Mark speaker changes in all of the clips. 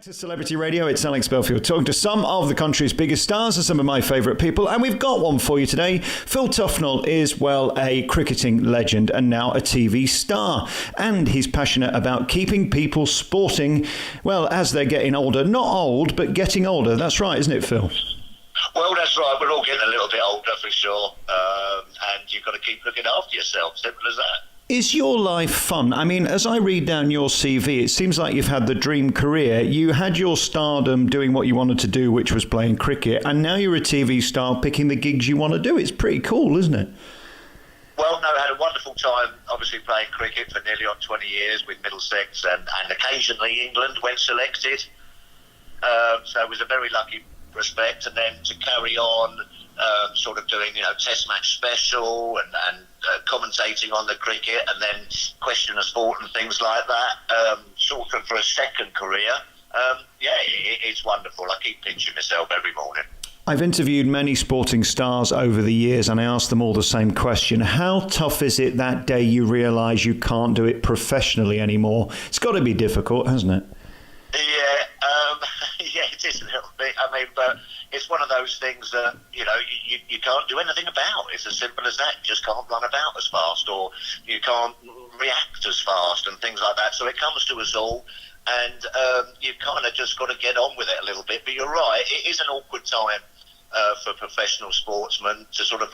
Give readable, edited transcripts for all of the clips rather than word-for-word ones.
Speaker 1: To Celebrity Radio, it's Alex Belfield talking to some of the country's biggest stars and some of my favourite people, and we've got one for you today. Phil Tufnell is, well, a cricketing legend and now a TV star, and he's passionate about keeping people sporting, well, as they're getting older. Not old, but getting older. That's right, isn't it, Phil?
Speaker 2: Well, that's right. We're all getting a little bit older for sure, and you've got to keep looking after yourself. Simple as that.
Speaker 1: Is your life fun? I mean, as I read down your CV, it seems like you've had the dream career. You had your stardom doing what you wanted to do, which was playing cricket, and now you're a TV star picking the gigs you want to do. It's pretty cool, isn't it?
Speaker 2: Well, no, I had a wonderful time, obviously, playing cricket for nearly on 20 years with Middlesex and occasionally England when selected. So it was a very lucky prospect, and then to carry on sort of doing, test match special and commentating on the cricket and then question of sport and things like that, sort of for a second career. It's wonderful. I keep pinching myself every morning.
Speaker 1: I've interviewed many sporting stars over the years and I asked them all the same question. How tough is it that day you realise you can't do it professionally anymore? It's got to be difficult, hasn't it?
Speaker 2: Yeah, it is a little bit. I mean, but it's one of those things that, you can't do anything about. It's as simple as that. You just can't run about as fast, or you can't react as fast and things like that. So it comes to us all, and you've kind of just got to get on with it a little bit. But you're right, it is an awkward time for professional sportsmen to sort of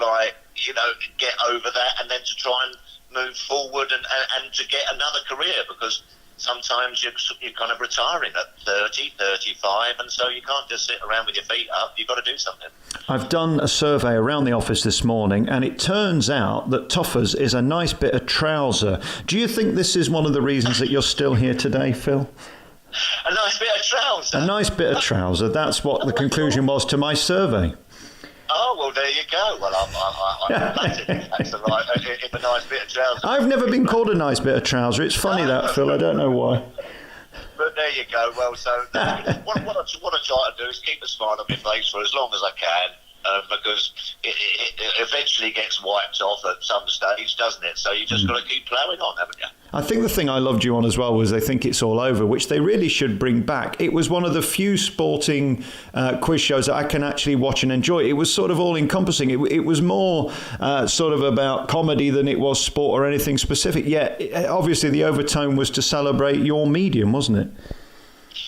Speaker 2: get over that and then to try and move forward and to get another career, because sometimes you're kind of retiring at 30, 35, and so you can't just sit around with your feet up. You've got to do something. I've
Speaker 1: done a survey around the office this morning, and it turns out that Toffers is a nice bit of trouser. Do you think this is one of the reasons that you're still here today, Phil?
Speaker 2: A nice bit of trouser?
Speaker 1: A nice bit of trouser. That's what the conclusion was to my survey.
Speaker 2: Oh, well, there you go. Well, I'm flattered if that's the right, if a nice bit of trouser.
Speaker 1: I've never been called a nice bit of trouser. It's funny that, Phil. I don't know why.
Speaker 2: But there you go. Well, so what I try to do is keep a smile on my face for as long as I can, because it eventually gets wiped off at some stage, doesn't it? So you just got to keep ploughing on, haven't you?
Speaker 1: I think the thing I loved you on as well was they think it's all over, which they really should bring back. It was one of the few sporting quiz shows that I can actually watch and enjoy. It was sort of all-encompassing. It was more sort of about comedy than it was sport or anything specific. Yet, obviously, the overtone was to celebrate your medium, wasn't it?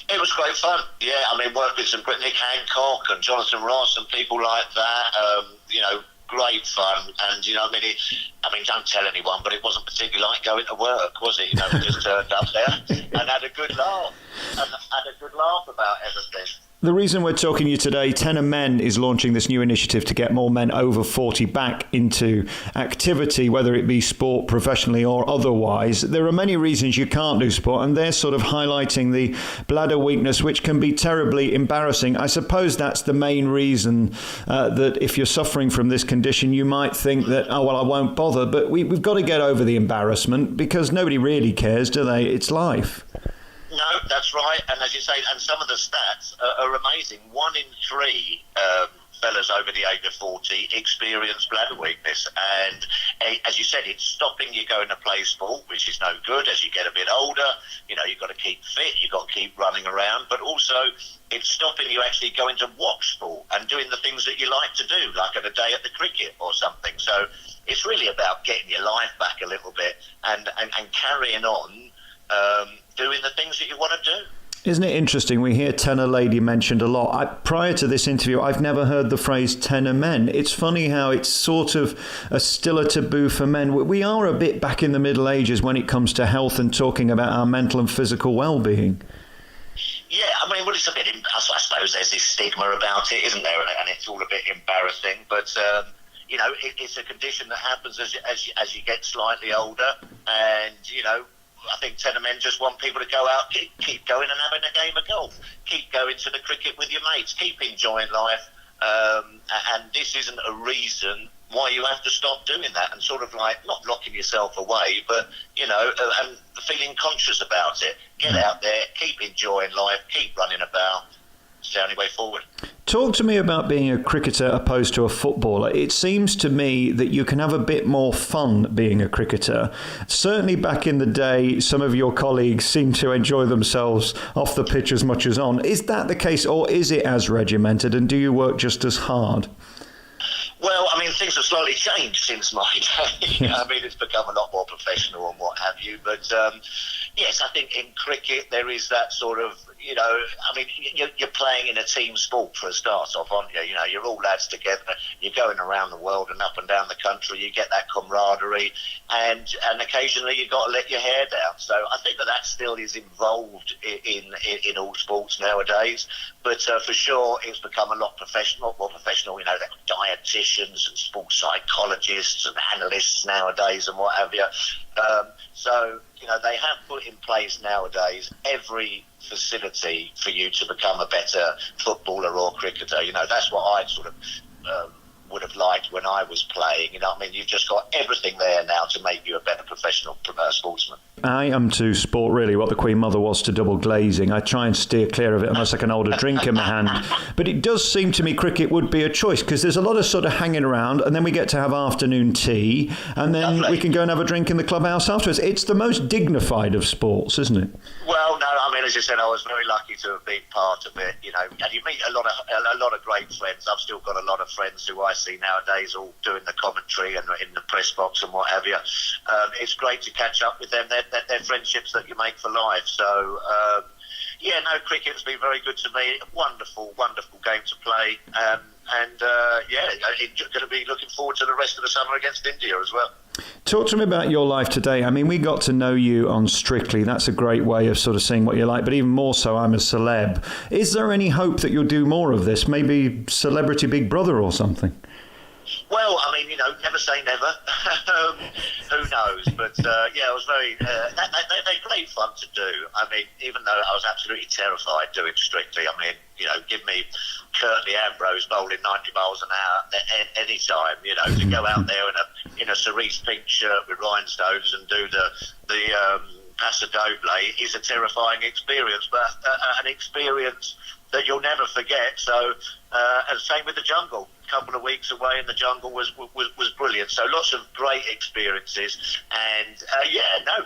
Speaker 2: It was great fun. Yeah, I mean, worked with some Nick Hancock and Jonathan Ross and people like that. Great fun. And don't tell anyone, but it wasn't particularly like going to work, was it? We just turned up there and had a good laugh. About everything.
Speaker 1: The reason we're talking to you today, Tenor Men is launching this new initiative to get more men over 40 back into activity, whether it be sport professionally or otherwise. There are many reasons you can't do sport, and they're sort of highlighting the bladder weakness, which can be terribly embarrassing. I suppose that's the main reason that if you're suffering from this condition, you might think that, I won't bother. But we've got to get over the embarrassment, because nobody really cares, do they? It's life.
Speaker 2: No, that's right. And as you say, and some of the stats are amazing. 1 in 3 fellas over the age of 40 experience bladder weakness. And as you said, it's stopping you going to play sport, which is no good. As you get a bit older, you've got to keep fit, you've got to keep running around. But also, it's stopping you actually going to watch sport and doing the things that you like to do, like at a day at the cricket or something. So it's really about getting your life back a little bit and carrying on doing the things that you want to do.
Speaker 1: Isn't it interesting? We hear tenor lady mentioned a lot. Prior to this interview, I've never heard the phrase tenor men. It's funny how it's sort of still a taboo for men. We are a bit back in the Middle Ages when it comes to health and talking about our mental and physical well-being.
Speaker 2: Yeah, it's a bit, I suppose there's this stigma about it, isn't there? And it's all a bit embarrassing. But, it's a condition that happens as you get slightly older. And, I think tenor men just want people to go out, keep going and having a game of golf, keep going to the cricket with your mates, keep enjoying life, and this isn't a reason why you have to stop doing that and sort of like not locking yourself away, but and feeling conscious about it. Get out there, keep enjoying life, keep running about. It's the only way forward.
Speaker 1: Talk to me about being a cricketer opposed to a footballer. It seems to me that you can have a bit more fun being a cricketer. Certainly back in the day, some of your colleagues seem to enjoy themselves off the pitch as much as on. Is that the case, or is it as regimented, and do you work just as hard?
Speaker 2: Well, I mean, things have slightly changed since my day. I mean, it's become a lot more professional and what have you. But yes, I think in cricket there is that sort of, I mean, you're playing in a team sport for a start off, aren't you? You're all lads together. You're going around the world and up and down the country. You get that camaraderie, and occasionally you've got to let your hair down. So I think that still is involved in all sports nowadays. But for sure, it's become a lot more professional. There are dietitians and sports psychologists and analysts nowadays and what have you. So they have put in place nowadays every facility for you to become a better footballer or cricketer. That's what I sort of would have liked when I was playing. I mean, you've just got everything there now to make you a better professional sportsman.
Speaker 1: I am to sport really what the Queen Mother was to double glazing. I try and steer clear of it unless I can hold a drink in my hand. But it does seem to me cricket would be a choice, because there's a lot of sort of hanging around, and then we get to have afternoon tea, and then we can go and have a drink in the clubhouse afterwards. It's the most dignified of sports, isn't it?
Speaker 2: Well, no, I mean, as you said, I was very lucky to have been part of it, and you meet a lot of great friends. I've still got a lot of friends who I see nowadays all doing the commentary and in the press box and what have you. It's great to catch up with them. They're friendships that you make for life. So, cricket's been very good to me. Wonderful, wonderful game to play. I'm going to be looking forward to the rest of the summer against India as well.
Speaker 1: Talk to me about your life today. I mean, we got to know you on Strictly. That's a great way of sort of seeing what you're like, but even more so, I'm a celeb. Is there any hope that you'll do more of this? Maybe Celebrity Big Brother or something?
Speaker 2: Well, I mean, never say never. Who knows? But it was very. They're great fun to do. I mean, even though I was absolutely terrified doing Strictly. I mean, give me Curtly Ambrose bowling 90 miles an hour any time. To go out there in a cerise pink shirt with rhinestones and do the Paso Doble is a terrifying experience, but an experience that you'll never forget. So, and same with the jungle. A couple of weeks away in the jungle was brilliant. So lots of great experiences, and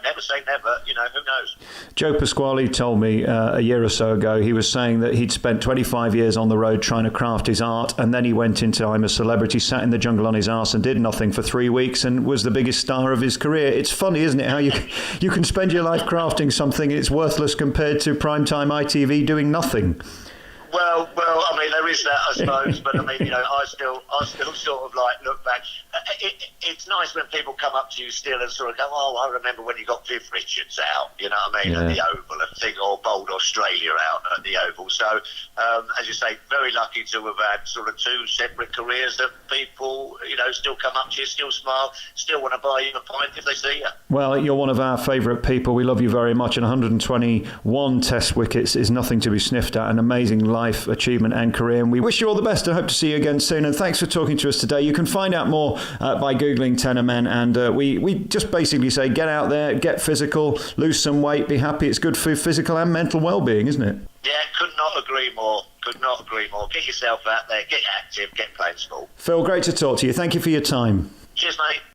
Speaker 2: never say never. Who knows?
Speaker 1: Joe Pasquale told me a year or so ago, he was saying that he'd spent 25 years on the road trying to craft his art, and then he went into I'm a Celebrity, sat in the jungle on his arse and did nothing for 3 weeks and was the biggest star of his career. It's funny, isn't it, how you can spend your life crafting something and it's worthless compared to primetime ITV doing nothing.
Speaker 2: Well, I mean, there is that, I suppose, but I mean, I still sort of like look back. It's nice when people come up to you still and sort of go, "Oh, I remember when you got Viv Richards out," at the Oval, and think, or bowled Australia out at the Oval. So, as you say, very lucky to have had sort of two separate careers that people, still come up to you, still smile, still want to buy you a pint if they see you.
Speaker 1: Well, you're one of our favourite people. We love you very much, and 121 Test wickets is nothing to be sniffed at. An amazing life, achievement and career, and we wish you all the best and hope to see you again soon. And thanks for talking to us today. You can find out more by googling Tenor Men, and we just basically say get out there, get physical, lose some weight, be happy. It's good for physical and mental well-being, isn't it?
Speaker 2: Yeah, could not agree more. Get yourself out there, get active, get playing sport.
Speaker 1: Phil, great to talk to you. Thank you for your time.
Speaker 2: Cheers, mate.